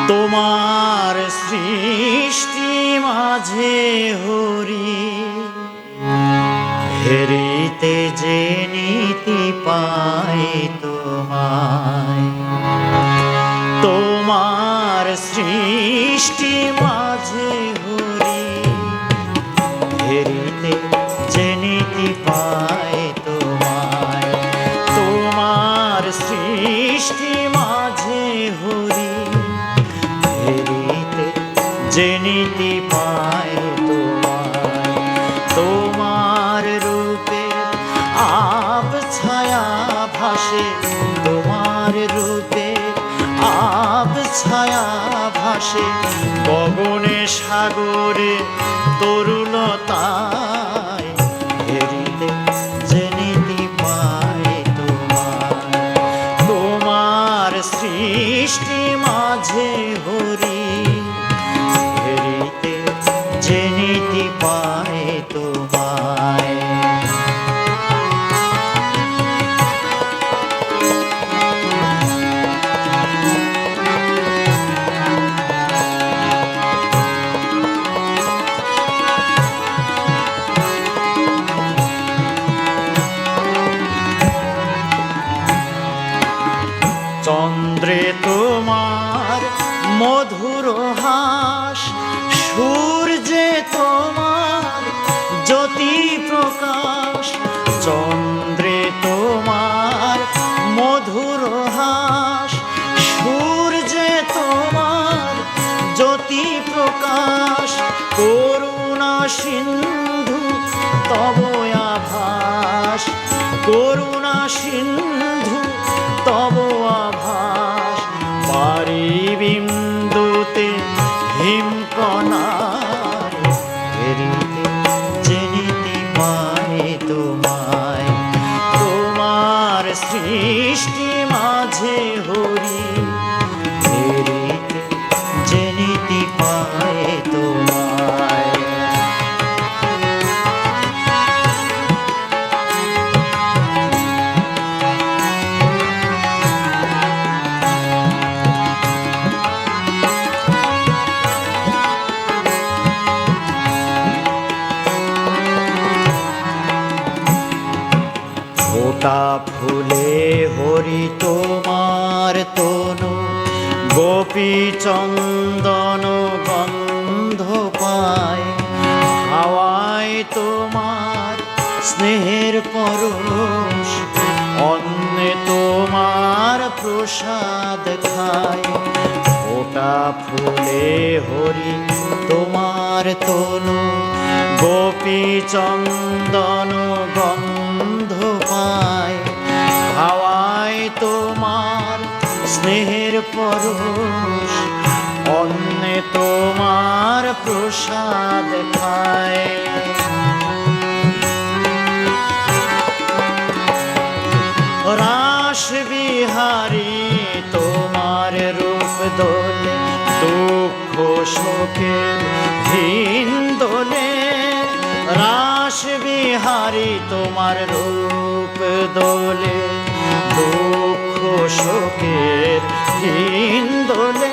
তোমার সৃষ্টি মাঝে হরি হেরিতে যে নীতি পাই তোমায়। তোমার সৃষ্টি মাঝে হরি হেরিতে যে নীতি পাই তোমায়। তোমার সৃষ্টি মাঝে হরি হেরিতে যে নীতি পাই তোমায়। তোমার রূপে আব ছায়া ভাসে, তোমার রূপে আব ছায়া ভাসে গগনে সাগরে তরুলতায় হেরিতে যে নীতি পাই তোমায়। তোমার সৃষ্টি মাঝে হরি হেরিতে যে নীতি পাই তোমায়। চন্দ্রে তোমার মধুর হাস, সূর্যে তোমার জ্যোতি প্রকাশ। চন্দ্রে তোমার মধুর হাস, সূর্যে তোমার জ্যোতি প্রকাশ। করুণা সিন্ধু তব আভাস, করুণা সিন্ধু তব আভাস। পারিবিন্দুতে হিমকণায় হেরিতে যে নীতি পাই তোমায়। তোমার সৃষ্টি মাঝে হরি হেরিতে যে নীতি পাই তোমায়। ফোটা ফুলে হরি তোমার তনু, গোপী চন্দন গন্ধ পায়। হাওয়ায় তোমার স্নেহের পরশ, অন্নে তোমার প্রসাদ খায়। ফোটা ফুলে হরি তোমার তনু, গোপী চন্দন গন্ধ পায়। হাওয়ায় তোমার স্নেহের পরশ, অন্নে তোমার প্রসাদ খায়। রাস বিহারী তোমার রূপ দোলে, দুঃখ শোকের ভিন দোলে। রাস বিহারী তোমার রূপ দোলে, দুঃখ শোকের ভিন দোলে।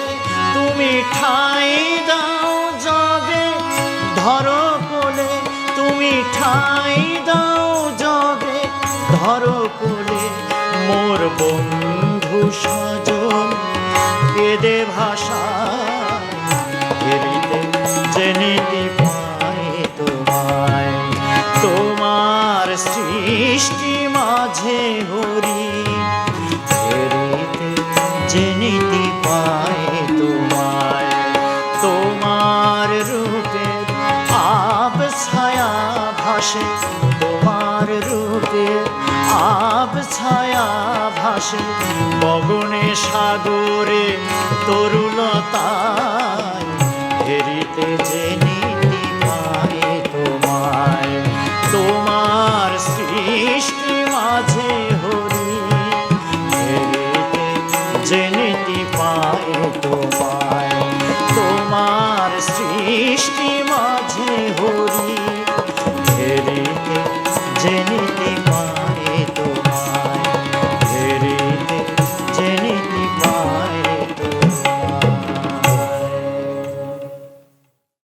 তুমি ঠাই দাও জগে ধরো কোলে, তুমি ঠাই দাও জগে ধরো কোলে। মোর বন্ধু স্বজন কেঁদে ভাষা হেরিতে যে নীতি পাই তোমায়। তোমার সৃষ্টি মাঝে হরি হেরিতে যে নীতি পাই তোমায়। তোমার রূপে আব ছায়া ভাসে, তোমার রূপে আব ছায়া ভাসে গগনে সাগরে তরুলতায় হেরিতে যে